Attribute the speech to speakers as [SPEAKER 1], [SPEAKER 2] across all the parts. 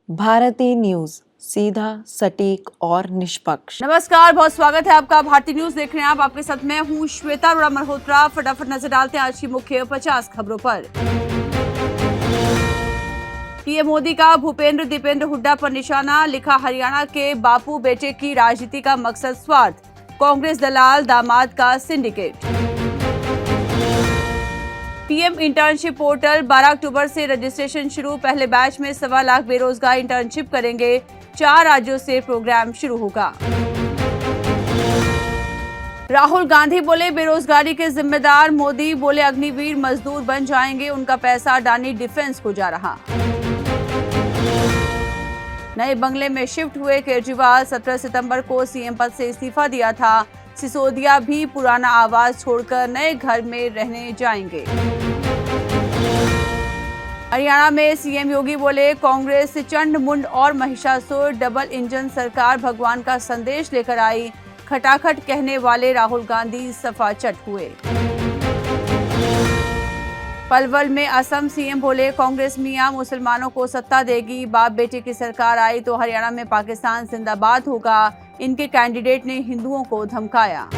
[SPEAKER 1] Bharti news, सीधा, सटीक और निष्पक्ष।
[SPEAKER 2] नमस्कार, बहुत स्वागत है आपका। भारती न्यूज देख रहे हैं आप। आपके साथ मैं हूं श्वेता अरोड़ा मल्होत्रा। फटाफट नजर डालते हैं आज की मुख्य 50 खबरों पर। पीएम मोदी का भूपेंद्र दीपेंद्र हुड्डा पर निशाना, लिखा हरियाणा के बापू बेटे की राजनीति का मकसद स्वार्थ, कांग्रेस दलाल दामाद का सिंडिकेट। पीएम इंटर्नशिप पोर्टल 12 अक्टूबर से रजिस्ट्रेशन शुरू, पहले बैच में 1.25 लाख बेरोजगार इंटर्नशिप करेंगे। 4 राज्यों से प्रोग्राम शुरू होगा। राहुल गांधी बोले बेरोजगारी के जिम्मेदार, मोदी बोले अग्निवीर मजदूर बन जाएंगे, उनका पैसा अडानी डिफेंस को जा रहा। नए बंगले में शिफ्ट हुए केजरीवाल, 17 सितंबर को सीएम पद से इस्तीफा दिया था। सिसोदिया भी पुराना आवास छोड़कर नए घर में रहने जाएंगे। हरियाणा में सीएम योगी बोले कांग्रेस चंड मुंड और महिषासुर, डबल इंजन सरकार भगवान का संदेश लेकर आई। खटाखट कहने वाले राहुल गांधी सफा चट हुए। पलवल में असम सीएम बोले कांग्रेस मियां मुसलमानों को सत्ता देगी, बाप बेटे की सरकार आई तो हरियाणा में पाकिस्तान जिंदाबाद होगा। इनके कैंडिडेट ने हिंदुओं को धमकाया।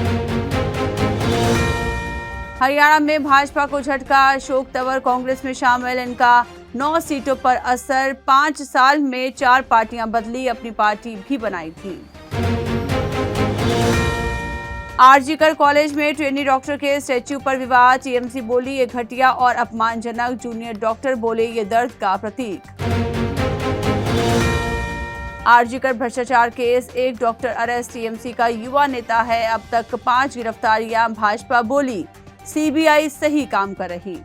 [SPEAKER 2] हरियाणा में भाजपा को झटका, अशोक तंवर कांग्रेस में शामिल, इनका 9 सीटों पर असर। 5 साल में 4 पार्टियां बदली, अपनी पार्टी भी बनाई थी। आरजीकर कॉलेज में ट्रेनी डॉक्टर के स्टैच्यू पर विवाद, टीएमसी बोली ये घटिया और अपमानजनक, जूनियर डॉक्टर बोले ये दर्द का प्रतीक। आरजीकर भ्रष्टाचार केस, 1 डॉक्टर अरेस्ट, टीएमसी का युवा नेता है, अब तक 5 गिरफ्तारियां, भाजपा बोली सीबीआई सही काम कर रही।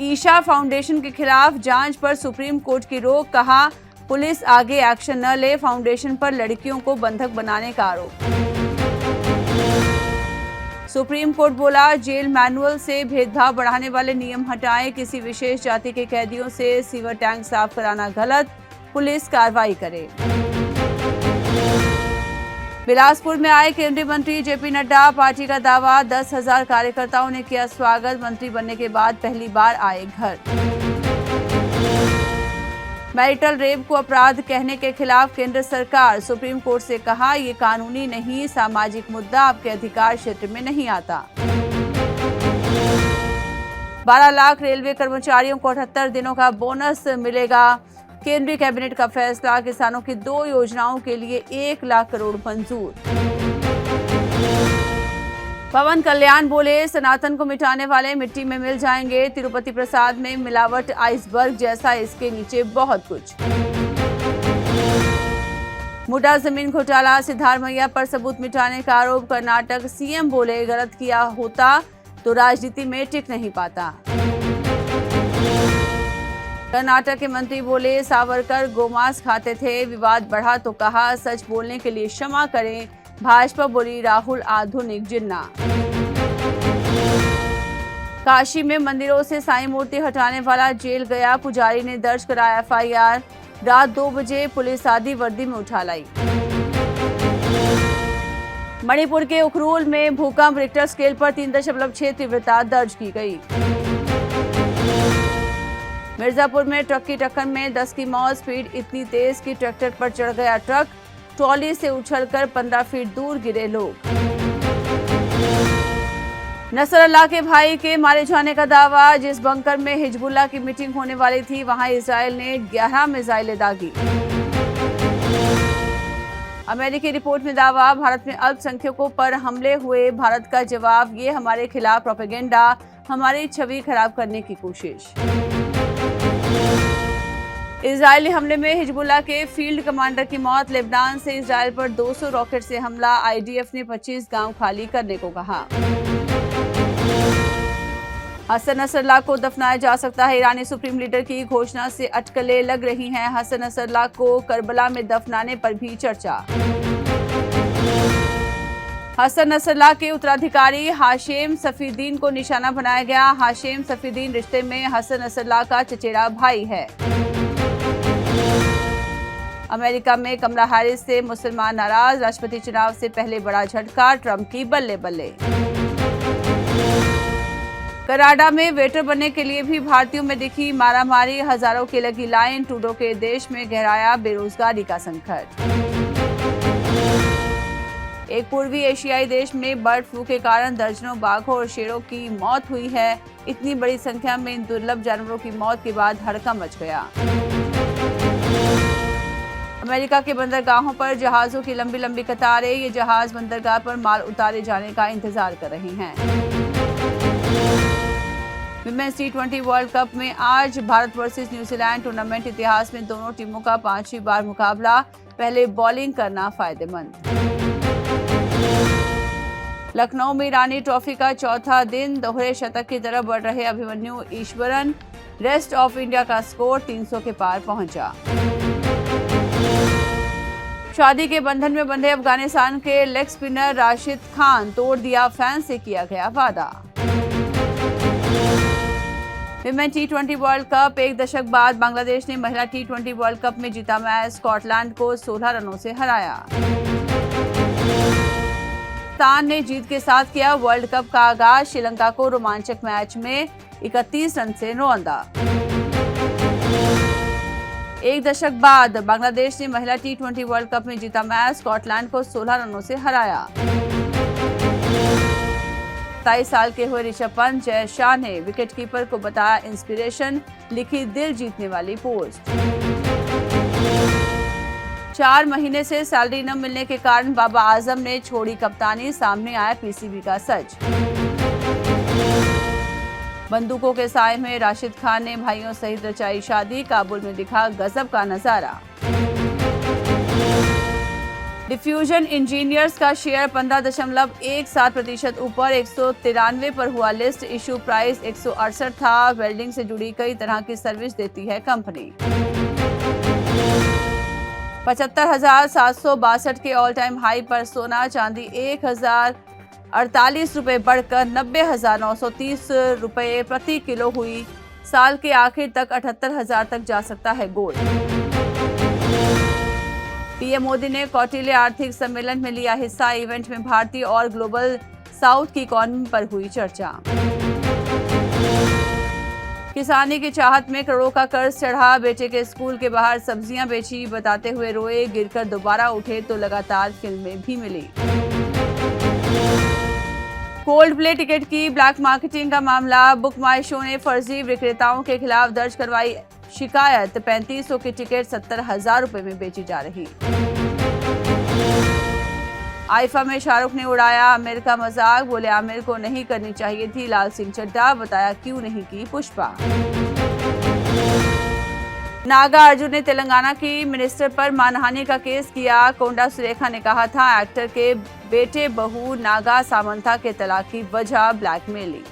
[SPEAKER 2] ईशा फाउंडेशन के खिलाफ जांच पर सुप्रीम कोर्ट की रोक, कहा पुलिस आगे एक्शन न ले, फाउंडेशन पर लड़कियों को बंधक बनाने का आरोप। सुप्रीम कोर्ट बोला जेल मैनुअल से भेदभाव बढ़ाने वाले नियम हटाएं, किसी विशेष जाति के कैदियों से सीवर टैंक साफ कराना गलत, पुलिस कार्रवाई करे। बिलासपुर में आए केंद्रीय मंत्री जेपी नड्डा, पार्टी का दावा, 10,000 कार्यकर्ताओं ने किया स्वागत, मंत्री बनने के बाद पहली बार आए घर। मैरिटल रेप को अपराध कहने के खिलाफ केंद्र सरकार, सुप्रीम कोर्ट से कहा ये कानूनी नहीं, सामाजिक मुद्दा आपके अधिकार क्षेत्र में नहीं आता। 12 लाख रेलवे कर्मचारियों को 78 दिनों का बोनस मिलेगा, केंद्रीय कैबिनेट का फैसला, किसानों की 2 योजनाओं के लिए 1 लाख करोड़ मंजूर। पवन कल्याण बोले सनातन को मिटाने वाले मिट्टी में मिल जाएंगे, तिरुपति प्रसाद में मिलावट आइसबर्ग जैसा, इसके नीचे बहुत कुछ। मुडा जमीन घोटाला, सिद्धारमैया पर सबूत मिटाने का आरोप, कर्नाटक सीएम बोले गलत किया होता तो राजनीति में टिक नहीं पाता। कर्नाटक के मंत्री बोले सावरकर गोमांस खाते थे, विवाद बढ़ा तो कहा सच बोलने के लिए क्षमा करें, भाजपा बोली राहुल आधुनिक जिन्ना। काशी में मंदिरों से साईं मूर्ति हटाने वाला जेल गया, पुजारी ने दर्ज कराया एफआईआर, रात 2 बजे पुलिस आधी वर्दी में उठा लाई। मणिपुर के उखरूल में भूकंप, रिक्टर स्केल पर 3.6 तीव्रता दर्ज की गई। मिर्जापुर में ट्रक की टक्कर में 10 की मौत, स्पीड इतनी तेज कि ट्रैक्टर पर चढ़ गया ट्रक, ट्रॉली से उछलकर 15 फीट दूर गिरे लोग। नसरअल्लाह के भाई के मारे जाने का दावा, जिस बंकर में हिजबुल्लाह की मीटिंग होने वाली थी वहां इजराइल ने 11 मिसाइलें दागी। अमेरिकी रिपोर्ट में दावा, भारत में अल्पसंख्यकों पर हमले हुए, भारत का जवाब ये हमारे खिलाफ प्रोपेगेंडा, हमारी छवि खराब करने की कोशिश। इजरायली हमले में हिजबुल्लाह के फील्ड कमांडर की मौत, लेबनान से इजराइल पर 200 रॉकेट से हमला, आईडीएफ ने 25 गांव खाली करने को कहा। हसन नसरल्लाह को दफनाया जा सकता है, ईरानी सुप्रीम लीडर की घोषणा से अटकलें लग रही हैं, हसन नसरल्लाह को करबला में दफनाने पर भी चर्चा। हसन नसरल्लाह के उत्तराधिकारी हाशेम सफीदीन को निशाना बनाया गया, हाशेम सफीदीन रिश्ते में हसन नसरल्लाह का चचेरा भाई है। अमेरिका में कमला हैरिस से मुसलमान नाराज, राष्ट्रपति चुनाव से पहले बड़ा झटका, ट्रंप की बल्ले बल्ले। कनाडा में वेटर बनने के लिए भी भारतीयों में दिखी मारामारी, हजारों की लगी लाइन, ट्रूडो के देश में गहराया बेरोजगारी का संकट। एक पूर्वी एशियाई देश में बर्ड फ्लू के कारण दर्जनों बाघों और शेरों की मौत हुई है। इतनी बड़ी संख्या में इन दुर्लभ जानवरों की मौत के बाद हड़कंप मच गया। अमेरिका के बंदरगाहों पर जहाजों की लंबी लंबी कतारें, ये जहाज बंदरगाह पर माल उतारे जाने का इंतजार कर रहे हैं। विमेंस T20 वर्ल्ड कप में आज भारत वर्सेस न्यूजीलैंड टूर्नामेंट इतिहास में दोनों टीमों का 5वीं बार मुकाबला, पहले बॉलिंग करना फायदेमंद। लखनऊ में ईरानी ट्रॉफी का चौथा दिन, दोहरे शतक की तरफ बढ़ रहे Abhimanyu Eswaran, rest of India का स्कोर 300 के पार पहुंचा। शादी के बंधन में बंधे अफगानिस्तान के लेग स्पिनर राशिद खान, तोड़ दिया फैंस से किया गया वादा। विमेन T20 वर्ल्ड कप, एक दशक बाद बांग्लादेश ने महिला T20 वर्ल्ड कप में जीता मैच, स्कॉटलैंड को 16 रनों से हराया। पाकिस्तान ने जीत के साथ किया वर्ल्ड कप का आगाज, श्रीलंका को रोमांचक मैच में 31 रन से रौंदा। एक दशक बाद बांग्लादेश ने महिला T20 वर्ल्ड कप में जीता मैच, स्कॉटलैंड को 16 रनों से हराया। 27 साल के हुए ऋषभ पंत, जय शाह ने विकेटकीपर को बताया इंस्पिरेशन, लिखी दिल जीतने वाली पोस्ट। 4 महीने से सैलरी न मिलने के कारण बाबा आजम ने छोड़ी कप्तानी, सामने आया पीसीबी का सच। बंदूकों के साए में राशिद खान ने भाइयों सहित रचाई शादी, काबुल में दिखा गजब का नजारा। डिफ्यूजन इंजीनियर्स का शेयर 15.17% ऊपर, 193 पर हुआ लिस्ट, इशू प्राइस 168 था। वेल्डिंग से जुड़ी कई तरह की सर्विस देती है कंपनी। 75,762 के ऑल टाइम हाई पर सोना चांदी 1,048 रुपए बढ़कर 90,930 रुपए प्रति किलो हुई। साल के आखिर तक 78,000 तक जा सकता है गोल्ड। पीएम मोदी ने कौटिल्य आर्थिक सम्मेलन में लिया हिस्सा, इवेंट में भारतीय और ग्लोबल साउथ की इकोनॉमी पर हुई चर्चा। किसानी की चाहत में करोड़ों का कर्ज चढ़ा, बेटे के स्कूल के बाहर सब्जियां बेची, बताते हुए रोए, गिरकर दोबारा उठे तो लगातार फिल्में भी मिली। कोल्ड प्ले टिकट की ब्लैक मार्केटिंग का मामला, बुक माई शो ने फर्जी विक्रेताओं के खिलाफ दर्ज करवाई शिकायत, 3500 की टिकट 70,000 रुपए में बेची जा रही। आईफा में शाहरुख ने उड़ाया आमिर का मजाक, बोले आमिर को नहीं करनी चाहिए थी। लाल सिंह चड्ढा, बताया क्यों नहीं की पुष्पा। नागा अर्जुन ने तेलंगाना की मिनिस्टर पर मानहानि का केस किया, कोंडा सुरेखा ने कहा था एक्टर के बेटे बहू नागा सामंथा के तलाक की वजह ब्लैकमेलिंग।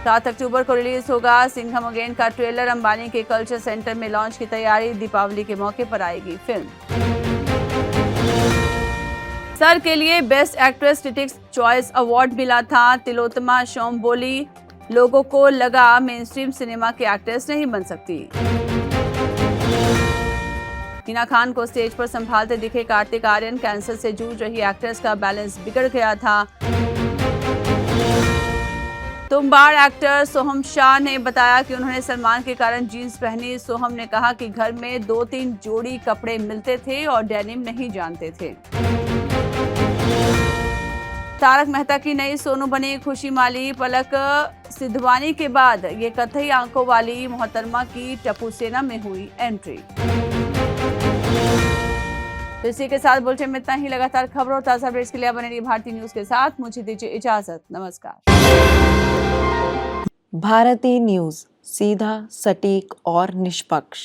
[SPEAKER 2] 7 अक्टूबर को रिलीज होगा सिंघम अगेन का ट्रेलर, अंबानी के कल्चर सेंटर में लॉन्च की तैयारी, दीपावली के मौके पर आएगी फिल्म। सर के लिए best actress critics choice award मिला था, तिलोत्तमा शोम बोली, लोगों को लगा मेनस्ट्रीम सिनेमा के एक्ट्रेस नहीं बन सकती। टीना खान को स्टेज पर संभालते दिखे कार्तिक आर्यन, कैंसर से जूझ रही एक्ट्रेस का बैलेंस बिगड़ गया था। तुम्बाड़ एक्टर सोहम शाह ने बताया कि उन्होंने सलमान के कारण जीन्स पहनी। सोहम ने कहा कि घर में 2-3 जोड़ी कपड़े मिलते थे और डेनिम नहीं जानते थे। तारक मेहता की नई सोनू बनी खुशी माली, पलक सिद्धवानी के बाद ये कथई आंखों वाली मोहतरमा की टप्पू सेना में हुई एंट्री। तो इसी के साथ बुलेटिन में इतना ही। लगातार खबरों और ताजा अपडेट्स के लिए बने रहिए भारती न्यूज के साथ। मुझे दीजिए इजाजत, नमस्कार।
[SPEAKER 1] भारती न्यूज, सीधा, सटीक और निष्पक्ष।